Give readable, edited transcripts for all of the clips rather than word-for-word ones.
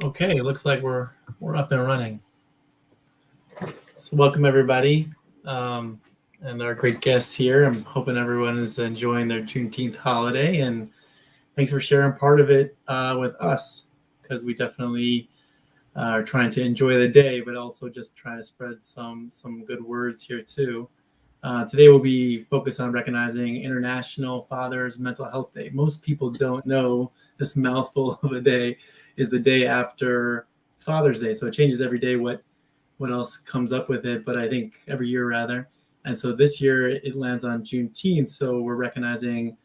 Okay, it looks like we're up and running. So welcome everybody, and our great guests here. I'm hoping everyone is enjoying their Juneteenth holiday, and thanks for sharing part of it with us, because we definitely are trying to enjoy the day, but also just trying to spread some good words here too. Today we'll be focused on recognizing International Father's Mental Health Day. Most people don't know this mouthful of a day is the day after Father's Day, so it changes every day what else comes up with it, but I think every year rather. And so this year it lands on Juneteenth, so we're recognizing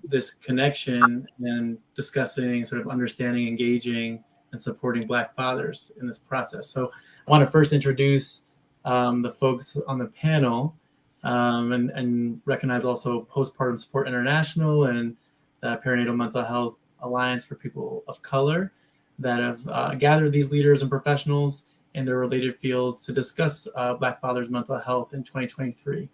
this connection and discussing, sort of understanding, engaging, and supporting Black fathers in this process. So I want to first introduce the folks on the panel, and recognize also Postpartum Support International and the Perinatal Mental Health Alliance for People of Color that have gathered these leaders and professionals in their related fields to discuss Black fathers' mental health in 2023.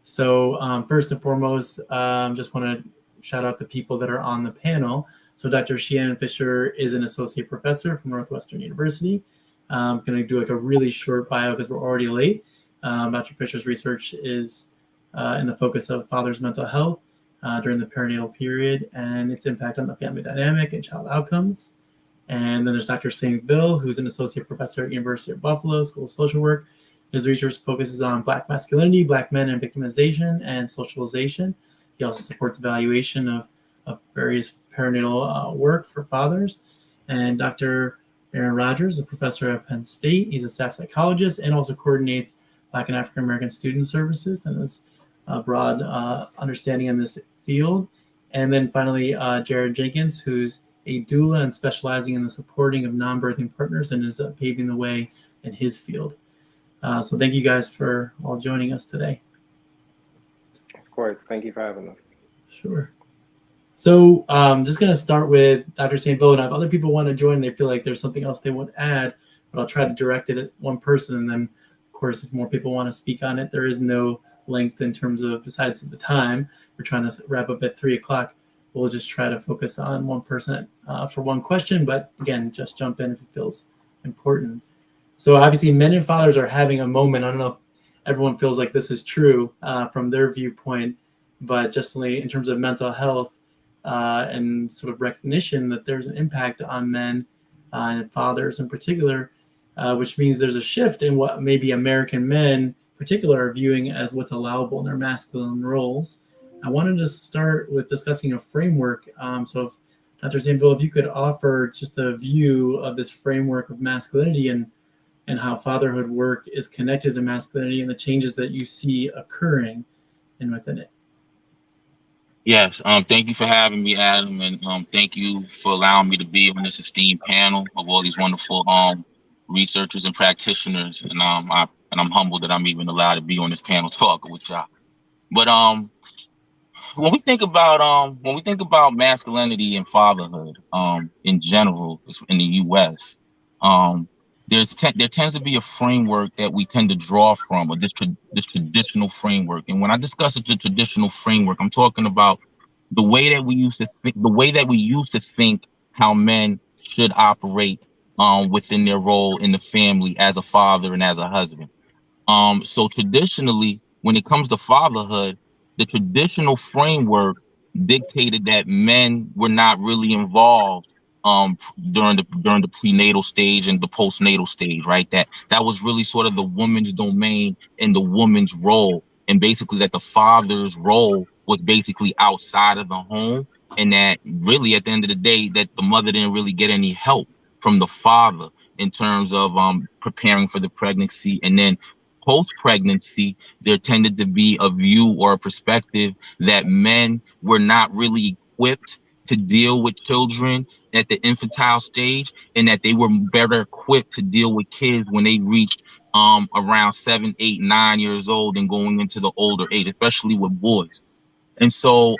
So first and foremost, just want to shout out the people that are on the panel. So Dr. Shannon Fisher is an associate professor from Northwestern University. I'm going to do like a really short bio because we're already late. Dr. Fisher's research is in the focus of fathers' mental health during the perinatal period and its impact on the family dynamic and child outcomes. And then there's Dr. St. Bill, who's an associate professor at University of Buffalo School of Social Work. His research focuses on Black masculinity, Black men, and victimization and socialization. He also supports evaluation of various perinatal work for fathers. And Dr. Aaron Rogers, a professor at Penn State. He's a staff psychologist and also coordinates Black and African American student services and has a broad understanding in this field. And then finally, Jared Jenkins, who's a doula and specializing in the supporting of non-birthing partners and is paving the way in his field. So thank you guys for all joining us today. Of course, thank you for having us. Sure. So I'm just going to start with Dr. St. Bill, and if other people want to join, they feel like there's something else they want to add, but I'll try to direct it at one person. And then, of course, if more people want to speak on it, there is no length in terms of, besides the time, we're trying to wrap up at 3 o'clock. We'll just try to focus on one person for one question, but again, just jump in if it feels important. So obviously men and fathers are having a moment. I don't know if everyone feels like this is true from their viewpoint, but just in terms of mental health and sort of recognition that there's an impact on men and fathers in particular, which means there's a shift in what maybe American men in particular are viewing as what's allowable in their masculine roles. I wanted to start with discussing a framework. So if Dr. St. Bill, if you could offer just a view of this framework of masculinity and how fatherhood work is connected to masculinity and the changes that you see occurring and within it. Yes, thank you for having me, Adam, and thank you for allowing me to be on this esteemed panel of all these wonderful researchers and practitioners. And I'm humbled that I'm even allowed to be on this panel talking with y'all. But when we think about masculinity and fatherhood in general in the U.S., there tends to be a framework that we tend to draw from, or this traditional framework. And when I discuss the traditional framework, I'm talking about the way that we used to think how men should operate within their role in the family as a father and as a husband. So traditionally, when it comes to fatherhood, the traditional framework dictated that men were not really involved during the prenatal stage and the postnatal stage, right? That was really sort of the woman's domain and the woman's role, and basically that the father's role was basically outside of the home, and that really at the end of the day that the mother didn't really get any help from the father in terms of preparing for the pregnancy. And then post-pregnancy, there tended to be a view or a perspective that men were not really equipped to deal with children at the infantile stage, and that they were better equipped to deal with kids when they reached around 7, 8, 9 years old and going into the older age, especially with boys. And so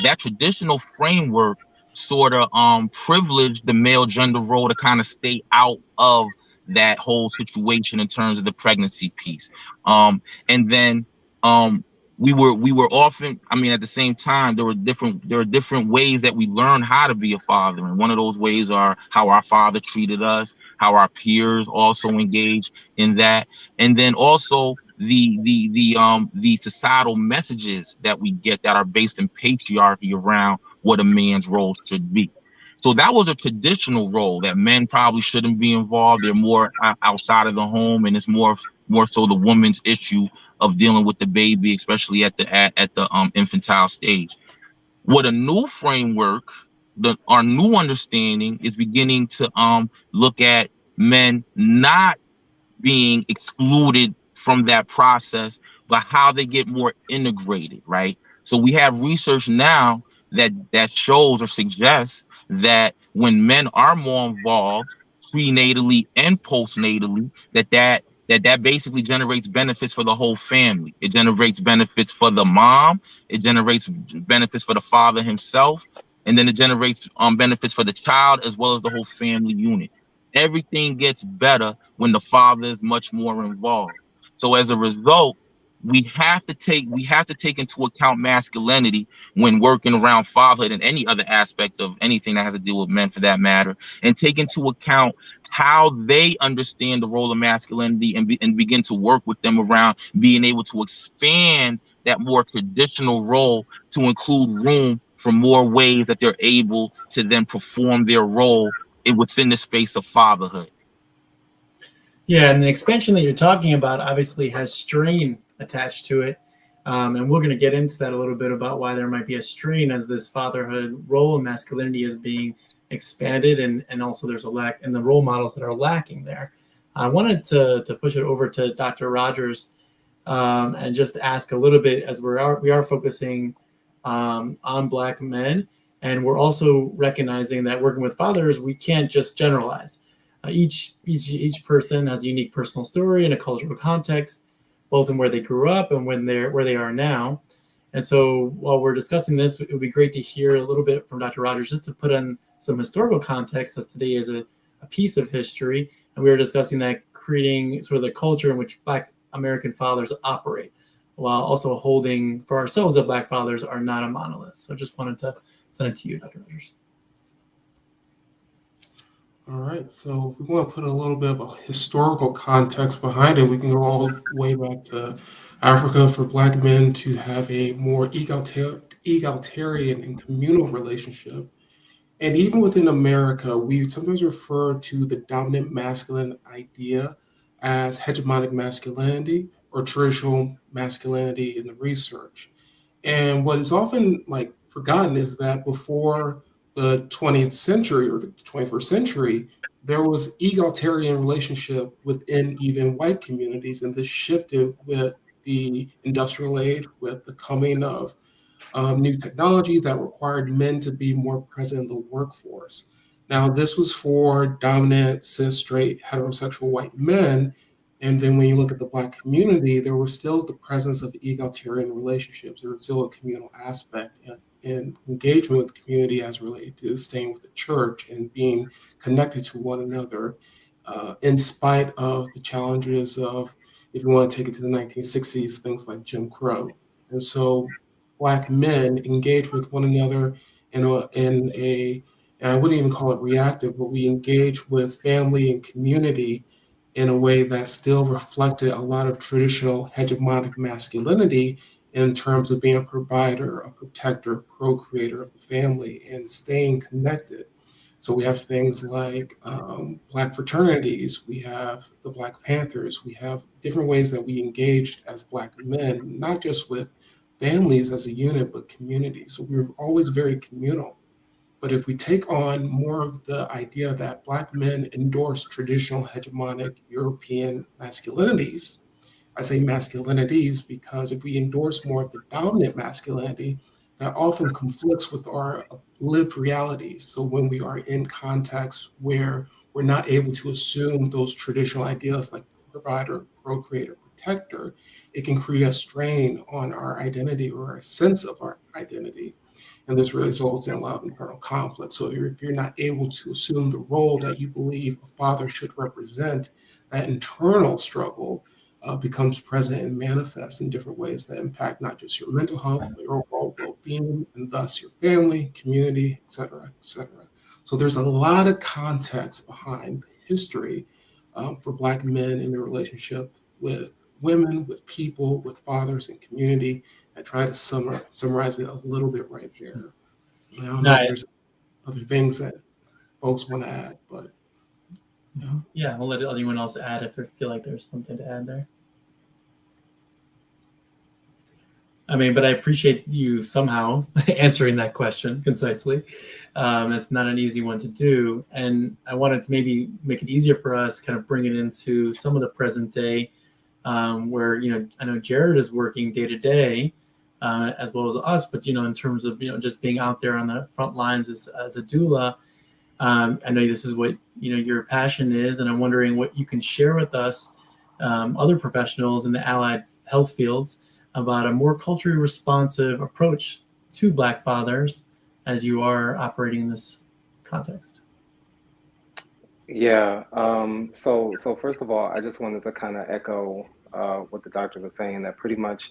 that traditional framework sort of privileged the male gender role to kind of stay out of that whole situation in terms of the pregnancy piece. And then we were often, I mean, at the same time, there are different ways that we learn how to be a father. And one of those ways are how our father treated us, how our peers also engage in that. And then also the societal messages that we get that are based in patriarchy around what a man's role should be. So that was a traditional role that men probably shouldn't be involved. They're more outside of the home, and it's more so the woman's issue of dealing with the baby, especially at the infantile stage. What a new framework, our new understanding is beginning to look at men not being excluded from that process, but how they get more integrated, right? So we have research now that shows or suggests that when men are more involved prenatally and postnatally, that basically generates benefits for the whole family. It generates benefits for the mom, it generates benefits for the father himself, and then it generates benefits for the child as well as the whole family unit. Everything gets better when the father is much more involved. So as a result, we have to take into account masculinity when working around fatherhood and any other aspect of anything that has to do with men for that matter, and take into account how they understand the role of masculinity and begin to work with them around being able to expand that more traditional role to include room for more ways that they're able to then perform their role within the space of fatherhood. Yeah, and the expansion that you're talking about obviously has strain attached to it. And we're going to get into that a little bit about why there might be a strain as this fatherhood role of masculinity is being expanded, and also there's a lack in the role models that are lacking there. I wanted to push it over to Dr. Rogers and just ask a little bit, as we are focusing on Black men, and we're also recognizing that working with fathers, we can't just generalize. Each person has a unique personal story and a cultural context, both in where they grew up and where they are now. And so while we're discussing this, it would be great to hear a little bit from Dr. Rogers, just to put in some historical context, as today is a piece of history. And we were discussing that, creating sort of the culture in which Black American fathers operate, while also holding for ourselves that Black fathers are not a monolith. So just wanted to send it to you, Dr. Rogers. All right, so if we want to put a little bit of a historical context behind it, we can go all the way back to Africa for Black men to have a more egalitarian and communal relationship. And even within America, we sometimes refer to the dominant masculine idea as hegemonic masculinity or traditional masculinity in the research. And what is often forgotten is that before the 20th century or the 21st century, there was egalitarian relationship within even white communities, and this shifted with the industrial age, with the coming of new technology that required men to be more present in the workforce. Now, this was for dominant, cis, straight, heterosexual white men. And then when you look at the Black community, there was still the presence of egalitarian relationships. There was still a communal aspect and engagement with the community as related to staying with the church and being connected to one another, in spite of the challenges of, if you want to take it to the 1960s, things like Jim Crow. And so Black men engage with one another in a and I wouldn't even call it reactive, but we engage with family and community in a way that still reflected a lot of traditional hegemonic masculinity in terms of being a provider, a protector, procreator of the family, and staying connected. So we have things like Black fraternities, we have the Black Panthers, we have different ways that we engaged as Black men, not just with families as a unit, but community. So we were always very communal. But if we take on more of the idea that Black men endorse traditional hegemonic European masculinities, I say masculinities because if we endorse more of the dominant masculinity, that often conflicts with our lived realities. So when we are in contexts where we're not able to assume those traditional ideas like provider, procreator, protector, it can create a strain on our identity or a sense of our identity. And this results in a lot of internal conflict. So if you're not able to assume the role that you believe a father should represent, that internal struggle becomes present and manifests in different ways that impact not just your mental health, but your overall well-being, and thus your family, community, et cetera, et cetera. So there's a lot of context behind history for Black men in their relationship with women, with people, with fathers, and community. I try to summarize it a little bit right there. I don't know if there's other things that folks want to add, but yeah, I'll let anyone else add if they feel like there's something to add there. I mean, but I appreciate you somehow answering that question concisely. It's not an easy one to do. And I wanted to maybe make it easier for us, kind of bring it into some of the present day, where, you know, I know Jared is working day to day, as well as us, but, you know, in terms of, you know, just being out there on the front lines as a doula, I know this is what, you know, your passion is, and I'm wondering what you can share with us, other professionals in the allied health fields, about a more culturally responsive approach to Black fathers as you are operating in this context. Yeah. So first of all, I just wanted to kind of echo what the doctor was saying, that pretty much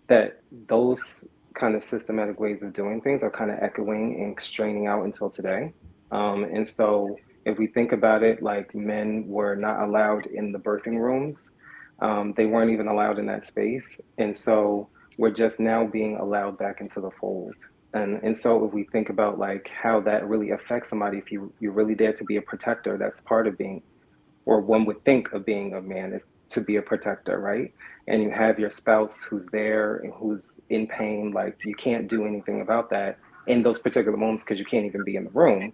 that those kind of systematic ways of doing things are kind of echoing and straining out until today. And so if we think about it, like, men were not allowed in the birthing rooms. They weren't even allowed in that space. And so we're just now being allowed back into the fold. And so if we think about like how that really affects somebody, if you're really there to be a protector, that's part of being, or one would think of being a man, is to be a protector, right? And you have your spouse who's there and who's in pain, like you can't do anything about that in those particular moments because you can't even be in the room.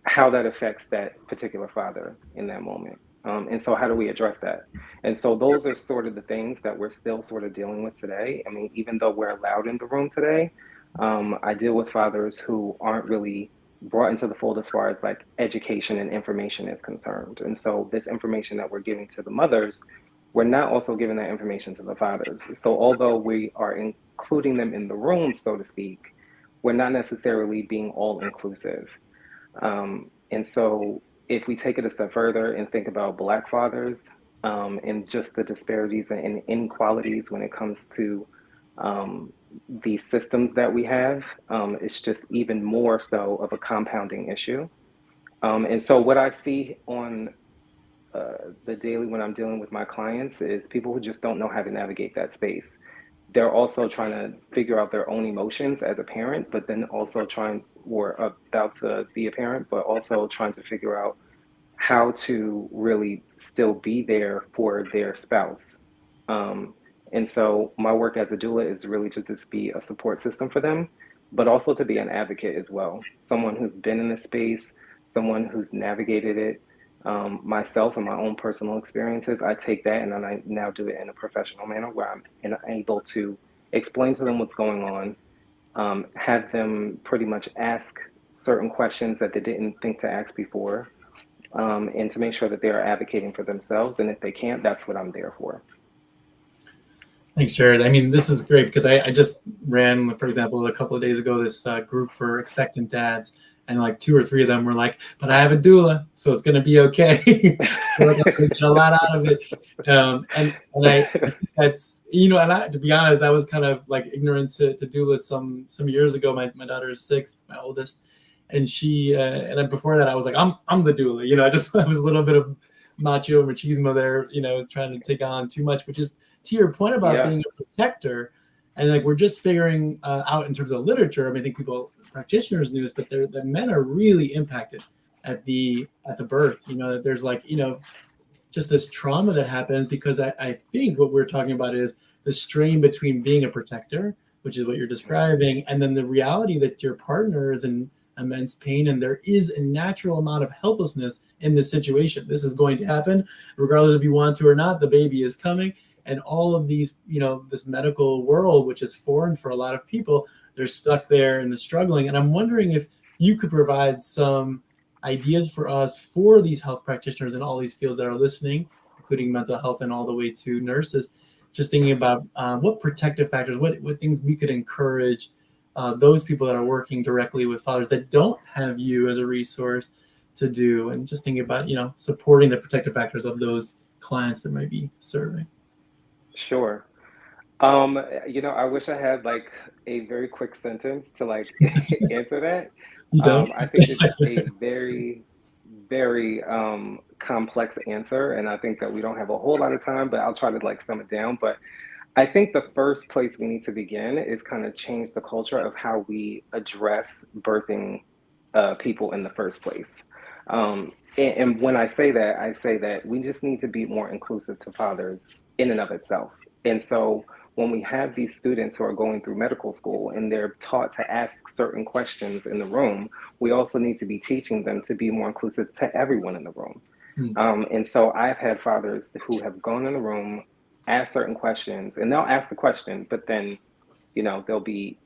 How that affects that particular father in that moment. And so how do we address that? And so those are sort of the things that we're still sort of dealing with today. I mean, even though we're allowed in the room today, I deal with fathers who aren't really brought into the fold as far as like education and information is concerned. And so this information that we're giving to the mothers, we're not also giving that information to the fathers. So although we are including them in the room, so to speak, we're not necessarily being all inclusive. And so if we take it a step further and think about Black fathers, and just the disparities and inequalities when it comes to the systems that we have, it's just even more so of a compounding issue. And so what I see on the daily when I'm dealing with my clients is people who just don't know how to navigate that space. They're also trying to figure out their own emotions as a parent, but then also trying, or about to be a parent, but also trying to figure out how to really still be there for their spouse. And so my work as a doula is really to just be a support system for them, but also to be an advocate as well. Someone who's been in the space, someone who's navigated it. Myself and my own personal experiences, I take that and then I now do it in a professional manner where I'm able to explain to them what's going on, have them pretty much ask certain questions that they didn't think to ask before, and to make sure that they are advocating for themselves. And if they can't, that's what I'm there for. Thanks, Jared. I mean, this is great because I just ran, for example, a couple of days ago, this group for expectant dads. And like 2 or 3 of them were like, but I have a doula, so it's going to be okay. Like, I get a lot out of it. And I, that's, you know, and I, to be honest, I was kind of like ignorant to doula some years ago. My daughter is 6, my oldest. And she, and then before that, I was like, I'm the doula. You know, I was a little bit of macho machismo there, you know, trying to take on too much, which is to your point about being a protector. And like, we're just figuring out in terms of literature. I mean, I think practitioners knew this, but the men are really impacted at the birth. You know, there's like, you know, just this trauma that happens because I think what we're talking about is the strain between being a protector, which is what you're describing, and then the reality that your partner is in immense pain, and there is a natural amount of helplessness in this situation. This is going to happen regardless if you want to or not. The baby is coming, and all of these, you know, this medical world, which is foreign for a lot of people, they're stuck there and they're struggling. And I'm wondering if you could provide some ideas for us, for these health practitioners in all these fields that are listening, including mental health and all the way to nurses, just thinking about what protective factors, what things we could encourage those people that are working directly with fathers that don't have you as a resource to do, and just thinking about, you know, supporting the protective factors of those clients that might be serving? Sure. I wish I had like a very quick sentence to like answer that. You don't? I think it's a very, very complex answer, and I think that we don't have a whole lot of time, but I'll try to like sum it down. But I think the first place we need to begin is kind of change the culture of how we address birthing people in the first place. And when I say that we just need to be more inclusive to fathers in and of itself. And so when we have these students who are going through medical school and they're taught to ask certain questions in the room, we also need to be teaching them to be more inclusive to everyone in the room. Hmm. And so I've had fathers who have gone in the room, asked certain questions, and they'll ask the question, but then, they'll be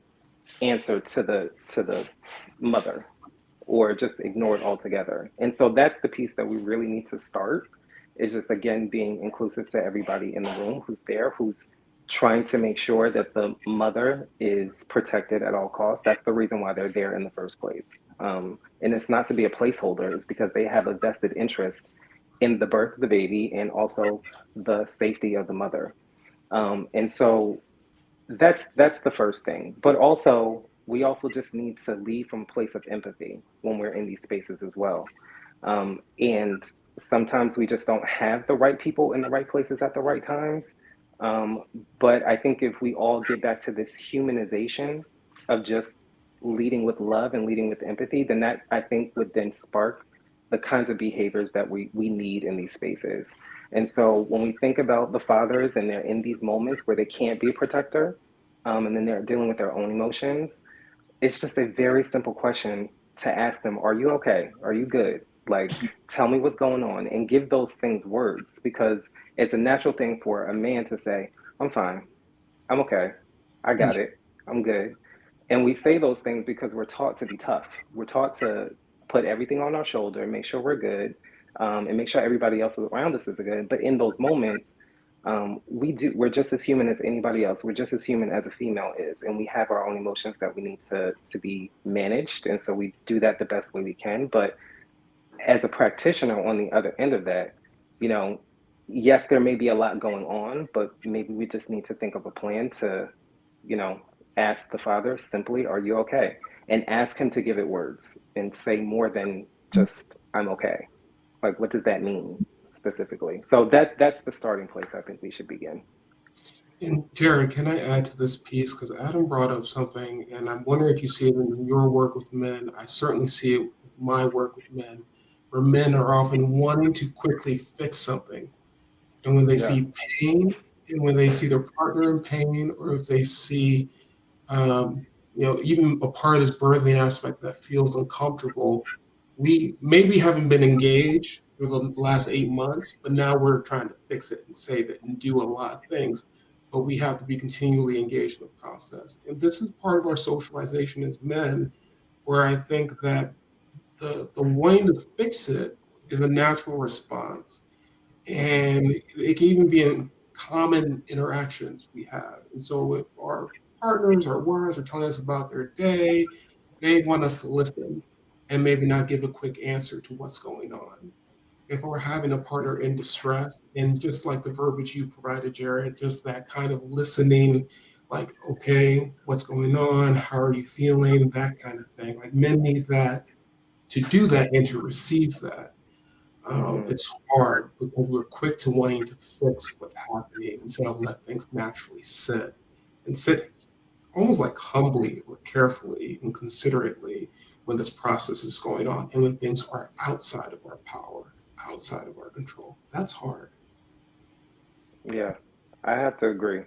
answered to the mother or just ignored altogether. And so that's the piece that we really need to start is just again being inclusive to everybody in the room who's there, who's trying to make sure that the mother is protected at all costs. That's the reason why they're there in the first place. And it's not to be a placeholder, it's because they have a vested interest in the birth of the baby and also the safety of the mother. And so that's the first thing. But also, we also just need to lead from a place of empathy when we're in these spaces as well. And sometimes we just don't have the right people in the right places at the right times. But I think if we all get back to this humanization of just leading with love and leading with empathy, then that I think would then spark the kinds of behaviors that we need in these spaces. And so when we think about the fathers and they're in these moments where they can't be a protector, and then they're dealing with their own emotions, it's just a very simple question to ask them, are you okay? Are you good? Like, tell me what's going on and give those things words because it's a natural thing for a man to say, I'm fine. I'm okay. I got it. I'm good. And we say those things because we're taught to be tough. We're taught to put everything on our shoulder and make sure we're good, and make sure everybody else around us is good. But in those moments, we're just as human as anybody else. We're just as human as a female is, and we have our own emotions that we need to be managed. And so we do that the best way we can. But as a practitioner on the other end of that, you know, yes, there may be a lot going on, but maybe we just need to think of a plan to, you know, ask the father simply, are you okay? And ask him to give it words and say more than just, I'm okay. Like, what does that mean specifically? So that's the starting place I think we should begin. And Jared, can I add to this piece? Because Adam brought up something, and I'm wondering if you see it in your work with men. I certainly see it with my work with men, where men are often wanting to quickly fix something. And when they see Yes. pain, and when they see their partner in pain, or if they see, even a part of this birthing aspect that feels uncomfortable, we maybe haven't been engaged for the last 8 months, but now we're trying to fix it and save it and do a lot of things. But we have to be continually engaged in the process. And this is part of our socialization as men, where I think that the wanting to fix it is a natural response. And it can even be in common interactions we have. And so if our partners or wives are telling us about their day, they want us to listen and maybe not give a quick answer to what's going on. If we're having a partner in distress, and just like the verbiage you provided, Jared, just that kind of listening, like, okay, what's going on? How are you feeling? That kind of thing. Like men need that to do that and to receive that. Mm-hmm. It's hard because we're quick to wanting to fix what's happening instead of let things naturally sit and sit almost like humbly or carefully and considerately when this process is going on and when things are outside of our power, outside of our control. That's hard. Yeah, I have to agree.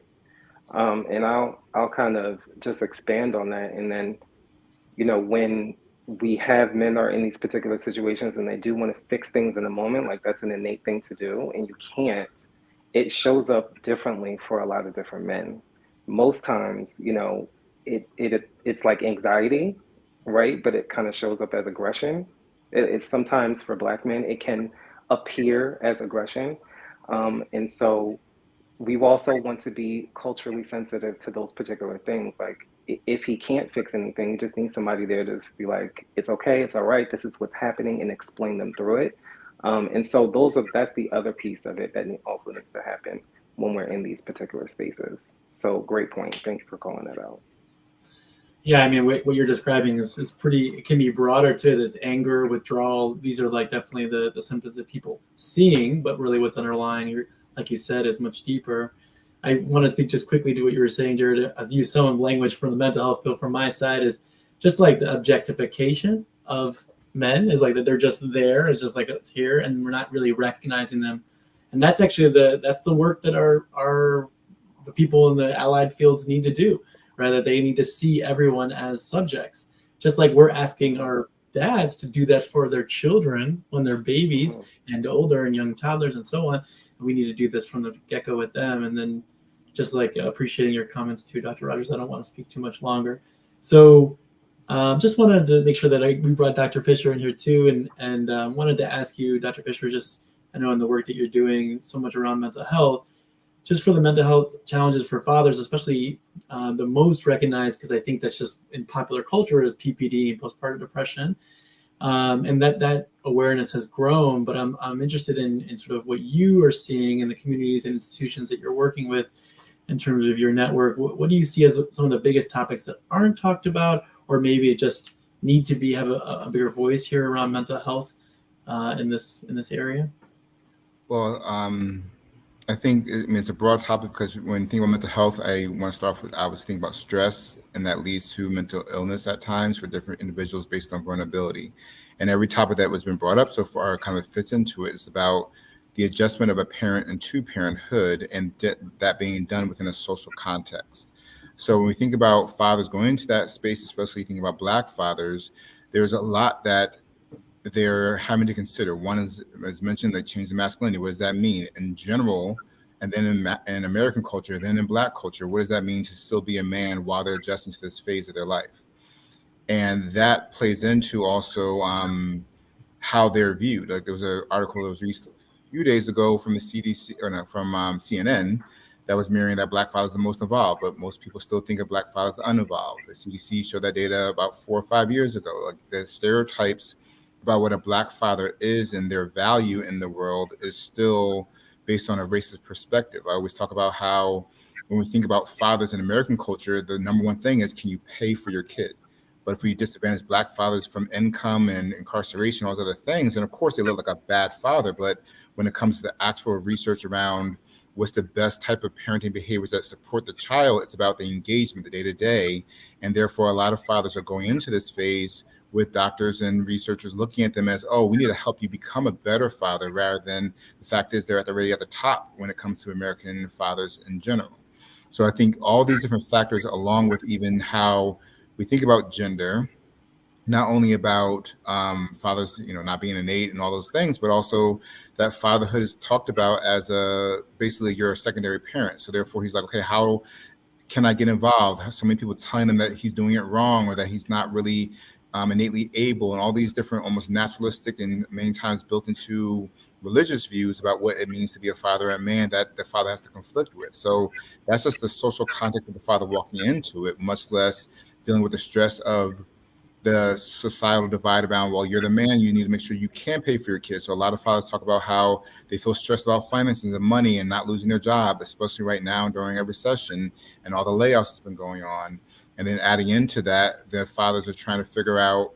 And I'll kind of just expand on that. And then, when we have men are in these particular situations and they do want to fix things in a moment, like that's an innate thing to do, and you can't, it shows up differently for a lot of different men. Most times, it's like anxiety, right? But it kind of shows up as aggression. It's sometimes for Black men, it can appear as aggression. And so we also want to be culturally sensitive to those particular things. Like if he can't fix anything, he just needs somebody there to just be like, it's okay, it's all right, this is what's happening, and explain them through it. And so that's the other piece of it that also needs to happen when we're in these particular spaces. So great point. Thank you for calling that out. Yeah, I mean, what you're describing is pretty, it can be broader to it as anger, withdrawal. These are like definitely the symptoms that people seeing, but really what's underlying, like you said, is much deeper. I want to speak just quickly to what you were saying, Jared. I've used some language from the mental health field from my side is just like the objectification of men is like that they're just there. It's just like it's here and we're not really recognizing them. And that's actually that's the work that the people in the allied fields need to do. Right, they need to see everyone as subjects, just like we're asking our dads to do that for their children when they're babies and older and young toddlers and so on. We need to do this from the get-go with them. And then just like appreciating your comments too, Dr. Rogers, I don't want to speak too much longer. So just wanted to make sure that we brought Dr. Fisher in here too, and wanted to ask you, Dr. Fisher, just I know in the work that you're doing so much around mental health, just for the mental health challenges for fathers, especially the most recognized, because I think that's just in popular culture, is PPD, postpartum depression, and that awareness has grown. But I'm interested in sort of what you are seeing in the communities and institutions that you're working with in terms of your network. What do you see as some of the biggest topics that aren't talked about, or maybe just need to have a bigger voice here around mental health in this area? Well, I think it's a broad topic because when you think about mental health, I want to start off with, I was thinking about stress, and that leads to mental illness at times for different individuals based on vulnerability. And every topic that was been brought up so far kind of fits into it. It's about the adjustment of a parent into parenthood and that being done within a social context. So when we think about fathers going into that space, especially thinking about Black fathers, there's a lot that they're having to consider. One is, as mentioned, they change the masculinity. What does that mean in general? And then in American culture, then in Black culture, what does that mean to still be a man while they're adjusting to this phase of their life? And that plays into also how they're viewed. Like there was an article that was released a few days ago from the CDC, or no, from CNN, that was mirroring that Black fathers are the most evolved, but most people still think of Black fathers as unevolved. The CDC showed that data about 4 or 5 years ago. Like the stereotypes about what a Black father is and their value in the world is still based on a racist perspective. I always talk about how when we think about fathers in American culture, the number one thing is, can you pay for your kid? But if we disadvantage Black fathers from income and incarceration, all those other things, then of course they look like a bad father. But when it comes to the actual research around what's the best type of parenting behaviors that support the child, it's about the engagement, the day-to-day. And therefore, a lot of fathers are going into this phase with doctors and researchers looking at them as, oh, we need to help you become a better father, rather than the fact is they're already at the top when it comes to American fathers in general. So I think all these different factors, along with even how we think about gender, not only about fathers, not being innate and all those things, but also that fatherhood is talked about as basically you're a secondary parent. So therefore he's like, okay, how can I get involved? So many people telling him that he's doing it wrong or that he's not really innately able, and all these different almost naturalistic and many times built into religious views about what it means to be a father and man that the father has to conflict with. So that's just the social context of the father walking into it, much less dealing with the stress of the societal divide around, well, you're the man, you need to make sure you can pay for your kids. So a lot of fathers talk about how they feel stressed about finances and money and not losing their job, especially right now during a recession and all the layoffs that's been going on. And then adding into that, the fathers are trying to figure out,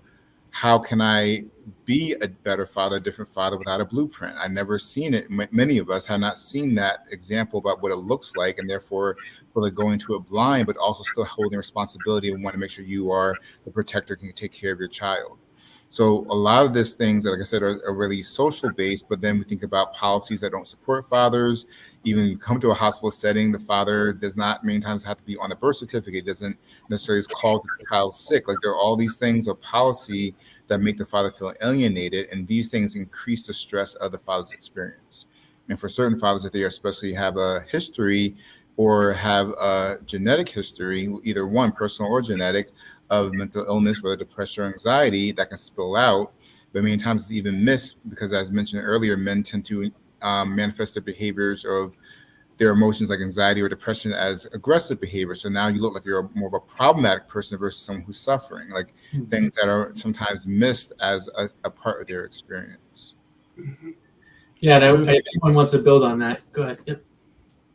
how can I be a better father, a different father without a blueprint? I've never seen it. Many of us have not seen that example about what it looks like, and therefore really going to it blind, but also still holding responsibility and want to make sure you are the protector, can take care of your child. So a lot of these things, like I said, are really social based, but then we think about policies that don't support fathers. Even when you come to a hospital setting, the father does not many times have to be on the birth certificate, doesn't necessarily call the child sick. Like there are all these things of policy that make the father feel alienated, and these things increase the stress of the father's experience. And for certain fathers, if they especially have a history or have a genetic history, either one, personal or genetic, of mental illness, whether depression or anxiety, that can spill out. But many times it's even missed because, as mentioned earlier, men tend to manifest their behaviors of their emotions like anxiety or depression as aggressive behavior. So now you look like you're more of a problematic person versus someone who's suffering, like things that are sometimes missed as a part of their experience. Yeah, and if anyone wants to build on that, go ahead. Yep.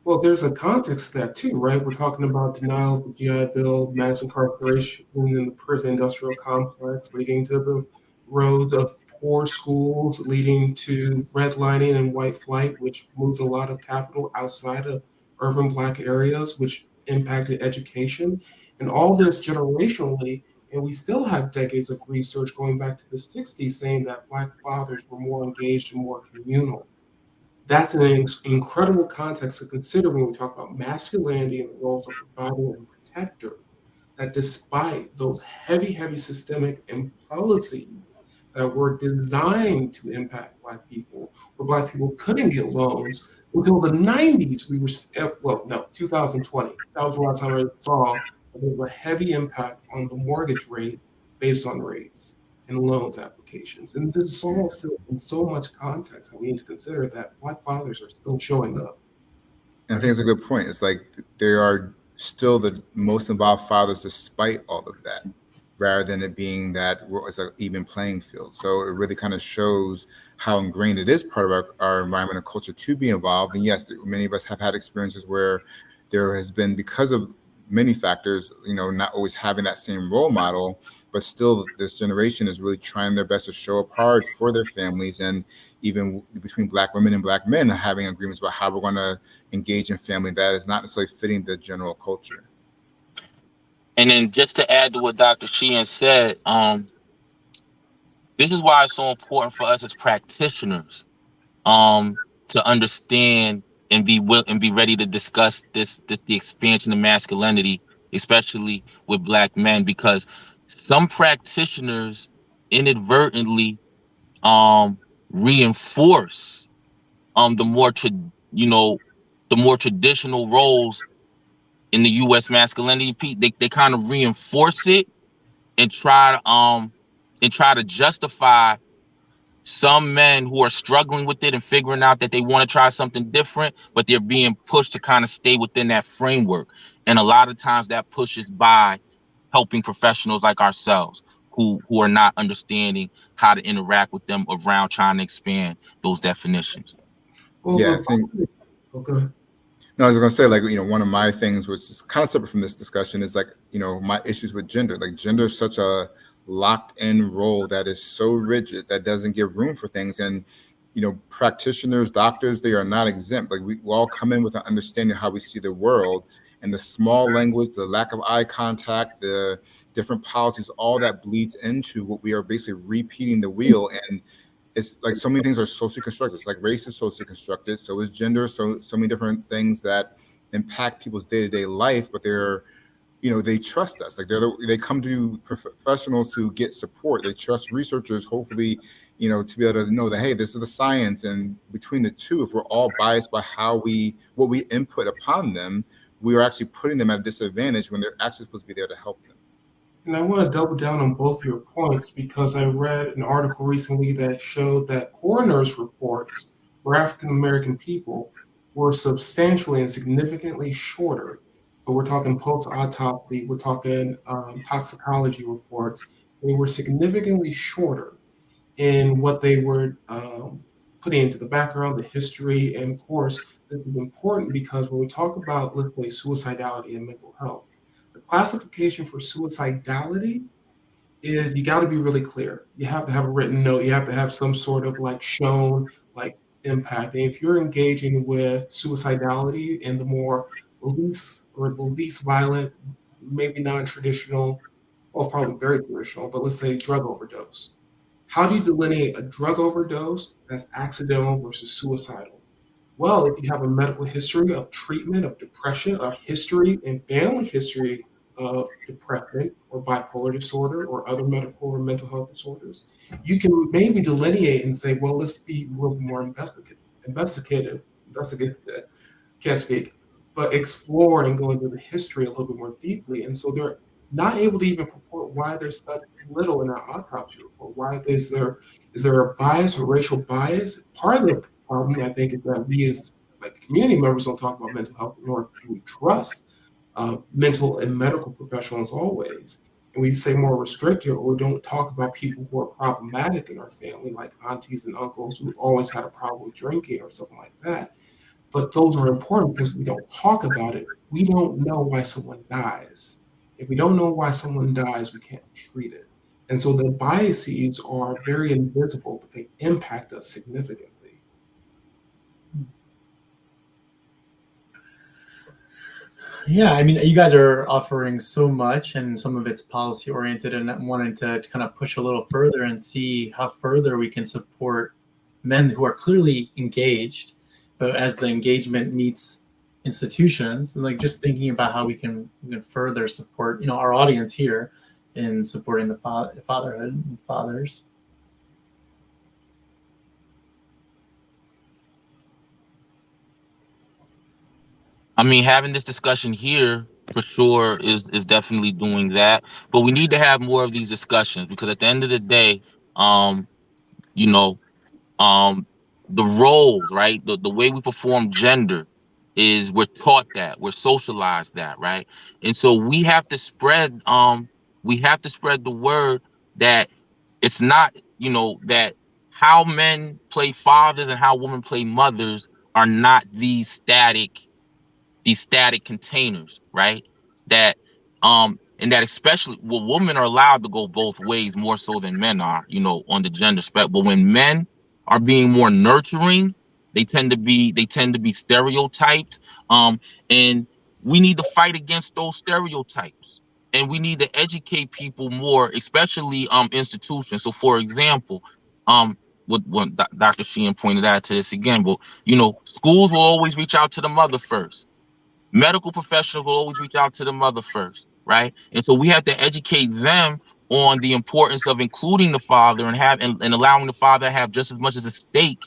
Well, there's a context to that too, right? We're talking about denial of the GI Bill, mass incarceration in the prison industrial complex, leading to the road of poor schools, leading to redlining and white flight, which moved a lot of capital outside of urban Black areas, which impacted education. And all this generationally, and we still have decades of research going back to the 60s saying that Black fathers were more engaged and more communal. That's an incredible context to consider when we talk about masculinity and the roles of provider and protector. That despite those heavy, heavy systemic and policies that were designed to impact Black people, where Black people couldn't get loans until the 90s, we were, well, no, 2020. That was the last time I saw that there was a heavy impact on the mortgage rate based on rates and loans applications. And this is all in so much context that we need to consider that Black fathers are still showing up. And I think it's a good point. It's like they are still the most involved fathers despite all of that, rather than it being that it's an even playing field. So it really kind of shows how ingrained it is part of our environment and culture to be involved. And yes, many of us have had experiences where there has been, because of many factors, not always having that same role model, but still this generation is really trying their best to show up hard for their families, and even between Black women and Black men having agreements about how we're going to engage in family that is not necessarily fitting the general culture. And then just to add to what Dr. Sheehan said, this is why it's so important for us as practitioners to understand and be ready to discuss the expansion of masculinity, especially with Black men, because some practitioners inadvertently reinforce the more traditional roles in the U.S. masculinity. They kind of reinforce it and try to justify some men who are struggling with it and figuring out that they want to try something different, but they're being pushed to kind of stay within that framework. And a lot of times that pushes by helping professionals like ourselves who are not understanding how to interact with them around trying to expand those definitions. Well, yeah, I think. Okay. No, I was going to say, one of my things, which is kind of separate from this discussion, is my issues with gender. Like, gender is such a locked in role that is so rigid that doesn't give room for things. And, practitioners, doctors, they are not exempt. Like, we all come in with an understanding of how we see the world, and the small language, the lack of eye contact, the different policies, all that bleeds into what we are basically repeating the wheel. And it's like so many things are socially constructed. It's like race is socially constructed. So is gender. So many different things that impact people's day-to-day life, but they're, they trust us. Like they come to professionals to get support. They trust researchers, hopefully, to be able to know that, hey, this is the science. And between the two, if we're all biased by what we input upon them, we are actually putting them at a disadvantage when they're actually supposed to be there to help them. And I want to double down on both your points because I read an article recently that showed that coroners' reports for African American people were substantially and significantly shorter. So we're talking post-autopsy, we're talking toxicology reports. They were significantly shorter in what they were putting into the background, the history, and of course, this is important because when we talk about, let's say, suicidality and mental health, the classification for suicidality is you got to be really clear. You have to have a written note. You have to have some sort of shown impact. And if you're engaging with suicidality in the least violent, maybe non-traditional, well, probably very traditional, but let's say drug overdose. How do you delineate a drug overdose that's accidental versus suicidal? Well, if you have a medical history of treatment of depression, a history and family history of depression or bipolar disorder or other medical or mental health disorders, you can maybe delineate and say, well, let's be a little more investigative, can't speak, but explore and go into the history a little bit more deeply. And so they're not able to even report why there's such little in our autopsy report. Why is there a bias or racial bias? Part of the problem, I think, is that we as community members don't talk about mental health, nor do we trust mental and medical professionals always. and we say more restricted, or we don't talk about people who are problematic in our family, like aunties and uncles who always had a problem with drinking or something like that. But those are important because we don't talk about it. We don't know why someone dies. If we don't know why someone dies, we can't treat it. And so the biases are very invisible, but they impact us significantly. Yeah, I mean, you guys are offering so much, and some of it's policy oriented, and I'm wanting to kind of push a little further and see how further we can support men who are clearly engaged, but as the engagement meets institutions, and like just thinking about how we can further support, you know, our audience here in supporting the fatherhood and fathers. I mean, having this discussion here for sure is definitely doing that. But we need to have more of these discussions because at the end of the day, you know, the roles, right? The way we perform gender is we're taught that, we're socialized that, right? And so we have to spread the word that it's not, you know, that how men play fathers and how women play mothers are not these static containers, right? That and that especially well, women are allowed to go both ways more so than men are, you know, on the gender spectrum. But when men are being more nurturing, they tend to be stereotyped. And we need to fight against those stereotypes. And we need to educate people more, especially institutions. So for example, what Dr. Sheehan pointed out to this again, but you know, schools will always reach out to the mother first. Medical professionals will always reach out to the mother first, right? And so we have to educate them on the importance of including the father and allowing the father to have just as much as a stake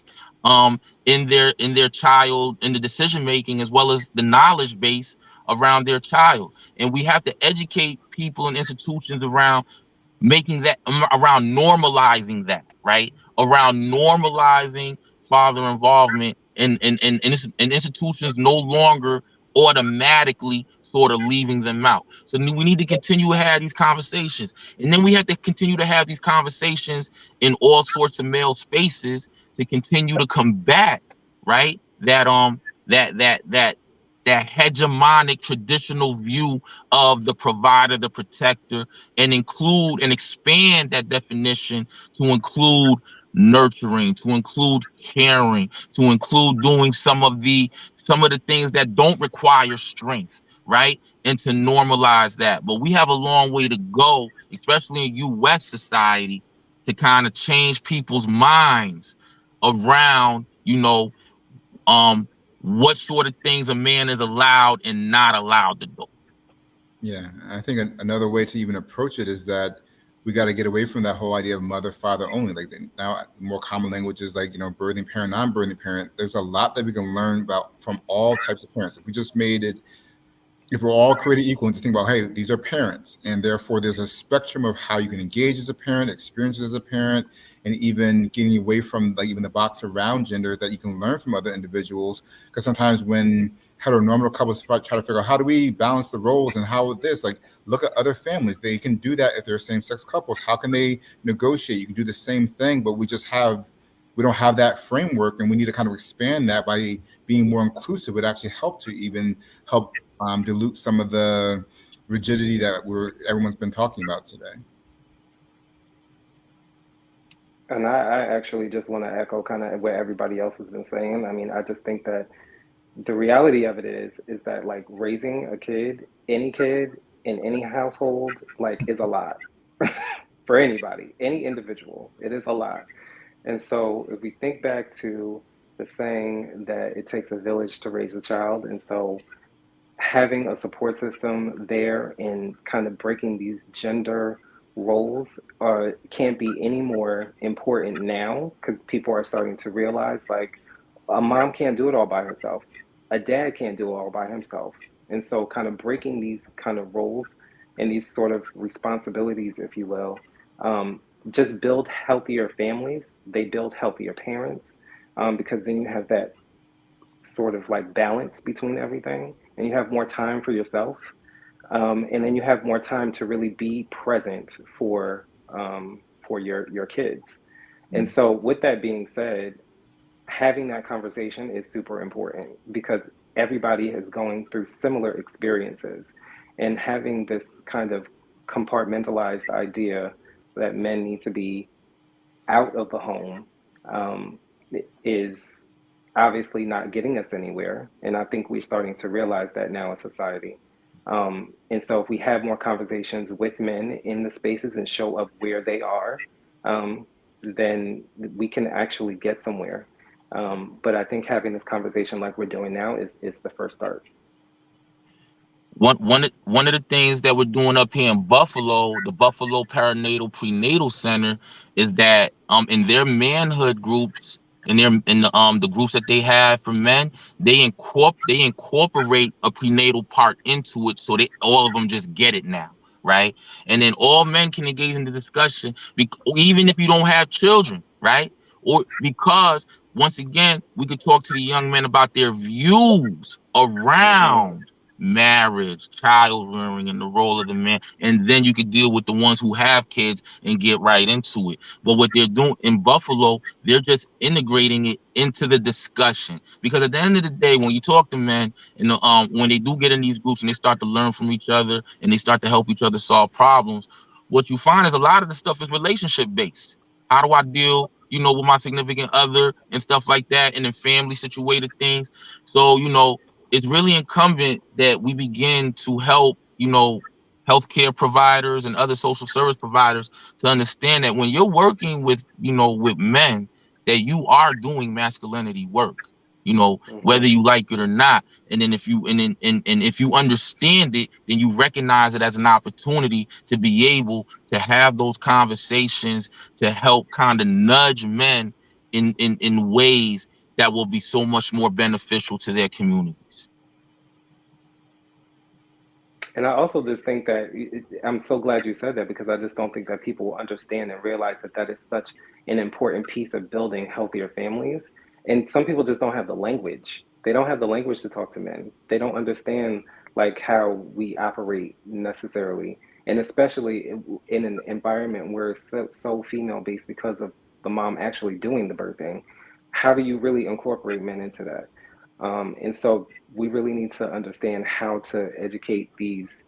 in their child, in the decision making, as well as the knowledge base around their child. And we have to educate people and institutions around making that around normalizing that, right? Around normalizing father involvement and institutions no longer automatically sort of leaving them out. So we need to continue to have these conversations. And then we have to continue to have these conversations in all sorts of male spaces to continue to combat, right? That hegemonic traditional view of the provider, the protector, and include and expand that definition to include nurturing, to include caring, to include doing some of the things that don't require strength, right? And to normalize that. But we have a long way to go, especially in US society, to kind of change people's minds around, you know, what sort of things a man is allowed and not allowed to do. Yeah, I think another way to even approach it is that we got to get away from that whole idea of mother, father only. Like now, more common languages like, you know, birthing parent, non-birthing parent. There's a lot that we can learn about from all types of parents. If we just made it, if we're all created equal and to think about, hey, these are parents, and therefore there's a spectrum of how you can engage as a parent, experience as a parent, and even getting away from like even the box around gender that you can learn from other individuals. Because sometimes when heteronormative couples try to figure out how do we balance the roles and how with this, like look at other families. They can do that if they're same-sex couples. How can they negotiate? You can do the same thing, but we don't have that framework, and we need to kind of expand that by being more inclusive. Would actually help to even help dilute some of the rigidity that everyone's been talking about today. And I actually just want to echo kind of what everybody else has been saying. I mean, I just think that the reality of it is that like raising a kid in any household, like is a lot for anybody, any individual. It is a lot. And so if we think back to the saying that it takes a village to raise a child, and so having a support system there and kind of breaking these gender roles can't be any more important now because people are starting to realize like a mom can't do it all by herself, a dad can't do it all by himself. And so kind of breaking these kind of roles and these sort of responsibilities, if you will, just build healthier families. They build healthier parents, because then you have that sort of like balance between everything and you have more time for yourself. and then you have more time to really be present for your kids. And so, with that being said, having that conversation is super important because everybody is going through similar experiences, and having this kind of compartmentalized idea that men need to be out of the home um, is obviously not getting us anywhere. And I think we're starting to realize that now in society. And so, if we have more conversations with men in the spaces and show up where they are, um, then we can actually get somewhere. But I think having this conversation like we're doing now is the first start. One of the things that we're doing up here in Buffalo, the Buffalo Perinatal Prenatal Center, is that in their manhood groups, in the groups that they have for men, they incorporate a prenatal part into it, so they all of them just get it now, right? And then all men can engage in the discussion, even if you don't have children, right? Or because once again, we could talk to the young men about their views Mm-hmm. around marriage, child rearing, and the role of the man, and then you could deal with the ones who have kids and get right into it. But what they're doing in Buffalo, they're just integrating it into the discussion, because at the end of the day, when you talk to men, and when they do get in these groups and they start to learn from each other and they start to help each other solve problems, what you find is a lot of the stuff is relationship based. How do I deal, with my significant other and stuff like that, and then family situated things. So, it's really incumbent that we begin to help, healthcare providers and other social service providers to understand that when you're working with men, that you are doing masculinity work, Mm-hmm. whether you like it or not. And then if you understand it, then you recognize it as an opportunity to be able to have those conversations to help kind of nudge men in ways that will be so much more beneficial to their communities. And I also just think that I'm so glad you said that because I just don't think that people understand and realize that that is such an important piece of building healthier families. And some people just don't have the language. They don't have the language to talk to men. They don't understand like how we operate necessarily, and especially in an environment where it's so female based because of the mom actually doing the birthing. How do you really incorporate men into that? And so we really need to understand how to educate these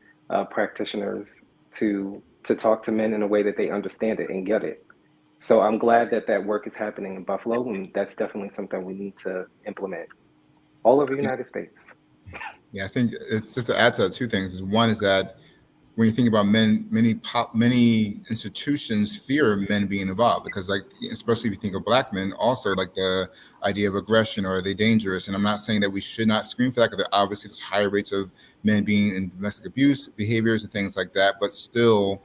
practitioners to talk to men in a way that they understand it and get it. So I'm glad that that work is happening in Buffalo, and that's definitely something we need to implement all over the United States. Yeah, I think it's just to add to that, two things. One is that when you think about men, many institutions fear men being involved because, like, especially if you think of Black men, also like the idea of aggression or are they dangerous? And I'm not saying that we should not screen for that because obviously there's higher rates of men being in domestic abuse behaviors and things like that, but still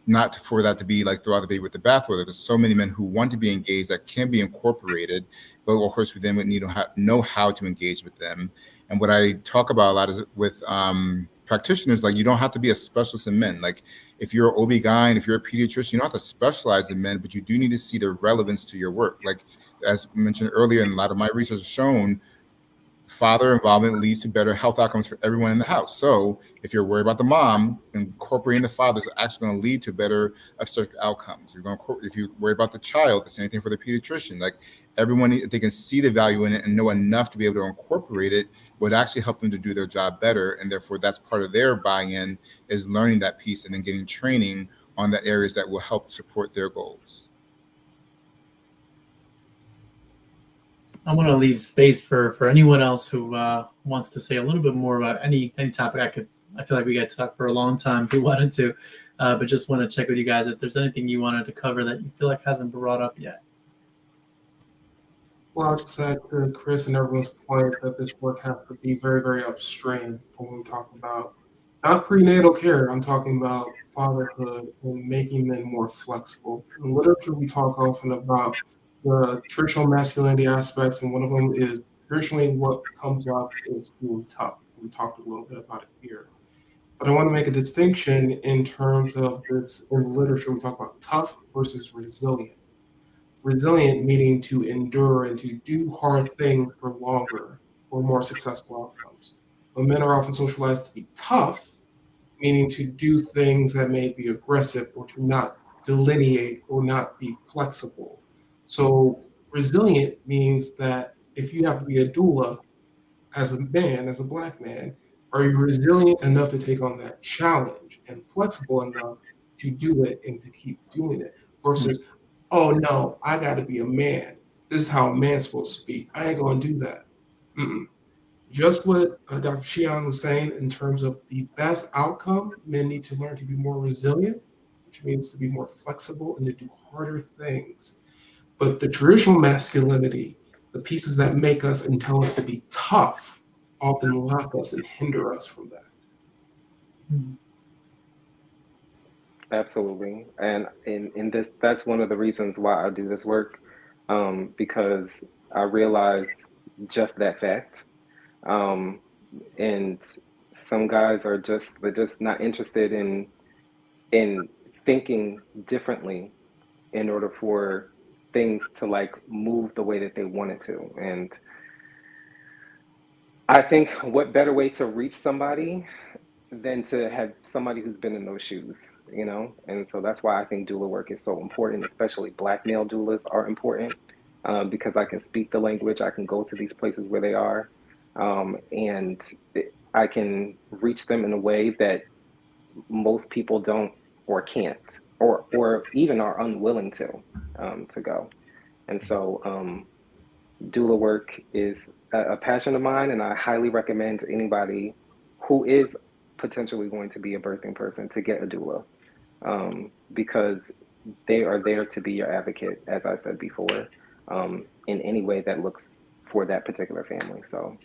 not for that to be like throw out the baby with the bathwater. There's so many men who want to be engaged that can be incorporated, but of course we then would need to know how to engage with them. And what I talk about a lot is with practitioners, like you don't have to be a specialist in men. Like if you're an OB-GYN, if you're a pediatrician, you don't have to specialize in men, but you do need to see the relevance to your work. Like as mentioned earlier, and a lot of my research has shown, father involvement leads to better health outcomes for everyone in the house. So if you're worried about the mom, incorporating the father is actually going to lead to better obstetric outcomes. If you're worried about the child, the same thing for the pediatrician. Like everyone, if they can see the value in it and know enough to be able to incorporate it, would actually help them to do their job better. And therefore, that's part of their buy-in is learning that piece and then getting training on the areas that will help support their goals. I want to leave space for anyone else who wants to say a little bit more about any topic. I feel like we got to talk for a long time if we wanted to, but just want to check with you guys if there's anything you wanted to cover that you feel like hasn't been brought up yet. Well, I'll just add to Chris and everyone's point that this work has to be very, very upstream for when we talk about not prenatal care. I'm talking about fatherhood and making men more flexible. In literature, we talk often about the traditional masculinity aspects, and one of them is traditionally what comes up is being tough. We talked a little bit about it here. But I want to make a distinction in terms of this in literature. We talk about tough versus resilient. Resilient meaning to endure and to do hard things for longer or more successful outcomes. But men are often socialized to be tough meaning to do things that may be aggressive or to not delineate or not be flexible. So resilient means that if you have to be a doula as a man, as a Black man, are you resilient enough to take on that challenge and flexible enough to do it and to keep doing it versus, oh no, I got to be a man. This is how a man's supposed to be. I ain't going to do that. Mm-mm. Just what Dr. Shion was saying in terms of the best outcome, men need to learn to be more resilient, which means to be more flexible and to do harder things. But the traditional masculinity, the pieces that make us and tell us to be tough, often lock us and hinder us from that. Absolutely. And in this, that's one of the reasons why I do this work, because I realized just that fact. And some guys are they're just not interested in thinking differently in order for things to like move the way that they want it to. And I think what better way to reach somebody than to have somebody who's been in those shoes, you know? And so that's why I think doula work is so important, especially Black male doulas are important, because I can speak the language, I can go to these places where they are, and I can reach them in a way that most people don't or can't, or even are unwilling to go. And so doula work is a passion of mine, and I highly recommend anybody who is potentially going to be a birthing person to get a doula, because they are there to be your advocate, as I said before, in any way that looks for that particular family. So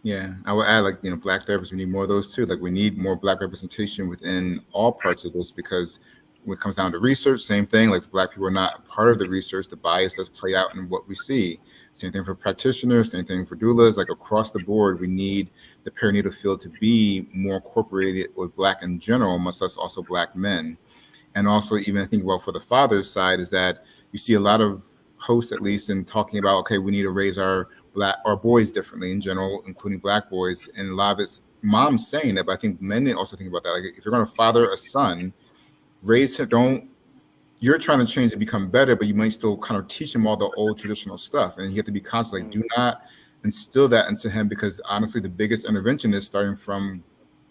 Yeah, I would add, like, Black therapists, we need more of those too. Like, we need more Black representation within all parts of this, because when it comes down to research, same thing. Like, if Black people are not part of the research, the bias does play out in what we see. Same thing for practitioners, same thing for doulas. Like, across the board, we need the perinatal field to be more incorporated with Black in general, much less also Black men. And also, even I think about for the father's side, is that you see a lot of hosts, at least, in talking about, okay, we need to raise our boys differently in general, including Black boys. And a lot of it's moms saying that, but I think men also think about that. Like, if you're going to father a son, raise him, you're trying to change to become better, but you might still kind of teach him all the old traditional stuff. And you have to be constantly, do not instill that into him, because honestly, the biggest intervention is starting from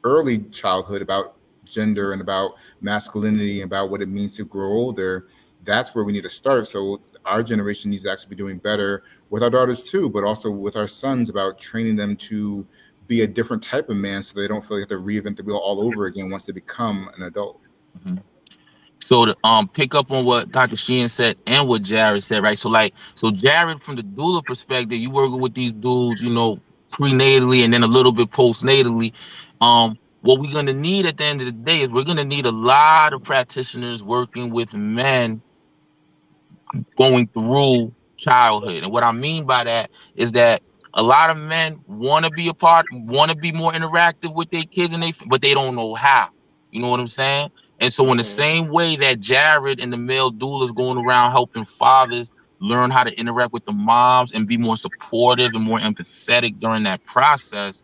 early childhood about gender and about masculinity and about what it means to grow older. That's where we need to start. So our generation needs to actually be doing better with our daughters too, but also with our sons, about training them to be a different type of man, so they don't feel like they have to reinvent the wheel all over again once they become an adult. Mm-hmm. So to pick up on what Dr. Sheehan said and what Jared said, right? So Jared, from the doula perspective, you working with these dudes, prenatally and then a little bit postnatally. What we're gonna need at the end of the day is we're gonna need a lot of practitioners working with men going through childhood. And what I mean by that is that a lot of men want to be want to be more interactive with their kids, but they don't know how. You know what I'm saying? And so in the same way that Jared and the male doulas going around helping fathers learn how to interact with the moms and be more supportive and more empathetic during that process,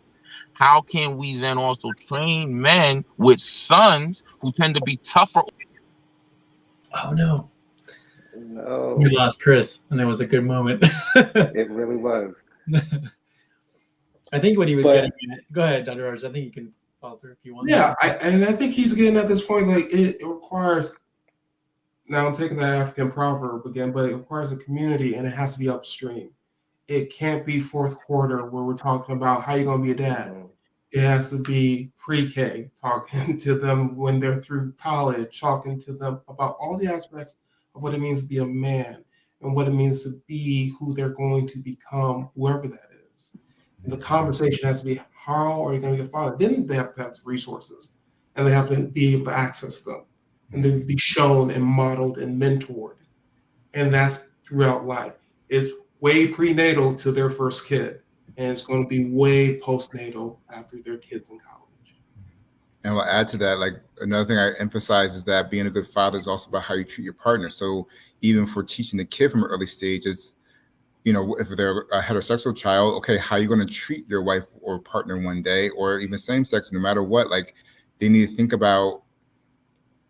how can we then also train men with sons who tend to be tougher? Oh no. No. We lost Chris, and it was a good moment. It really was. I think what he was getting at. Go ahead, Dr. Rogers. I think you can follow through if you want. Yeah, I think he's getting at this point, like it requires, now I'm taking that African proverb again, but it requires a community, and it has to be upstream. It can't be fourth quarter where we're talking about how you're going to be a dad. It has to be pre-K, talking to them when they're through college, talking to them about all the aspects of what it means to be a man and what it means to be who they're going to become, whoever that is. And the conversation has to be, how are you going to get a father? Then they have to have resources, and they have to be able to access them, and then be shown and modeled and mentored. And that's throughout life. It's way prenatal to their first kid, and it's going to be way postnatal after their kids in college. And I'll add to that, like, another thing I emphasize is that being a good father is also about how you treat your partner. So even for teaching the kid from an early stage, it's, if they're a heterosexual child, okay, how are you going to treat your wife or partner one day, or even same sex, no matter what, like, they need to think about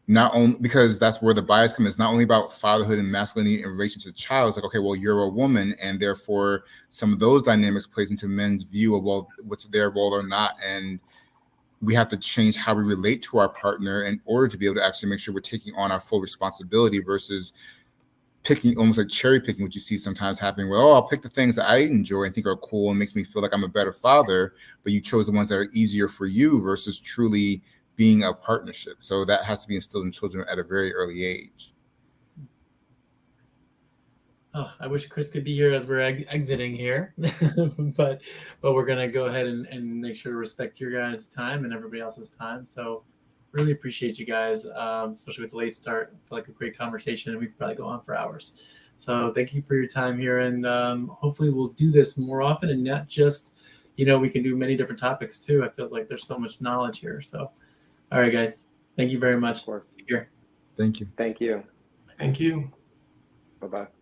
not only, because that's where the bias comes, it's not only about fatherhood and masculinity in relation to the child. It's like, okay, well, you're a woman, and therefore some of those dynamics plays into men's view of, well, what's their role or not. And we have to change how we relate to our partner in order to be able to actually make sure we're taking on our full responsibility versus picking, almost like cherry picking, what you see sometimes happening where, oh, I'll pick the things that I enjoy and think are cool and makes me feel like I'm a better father, but you chose the ones that are easier for you versus truly being a partnership. So that has to be instilled in children at a very early age. Oh, I wish Chris could be here as we're exiting here, but we're gonna go ahead and make sure to respect your guys' time and everybody else's time. So really appreciate you guys, especially with the late start. I feel like a great conversation, and we could probably go on for hours. So thank you for your time here, and hopefully we'll do this more often, and not just, we can do many different topics too. I feel like there's so much knowledge here. So, all right, guys, thank you very much. Of course. Take care. Thank you. Thank you. Thank you. Bye-bye.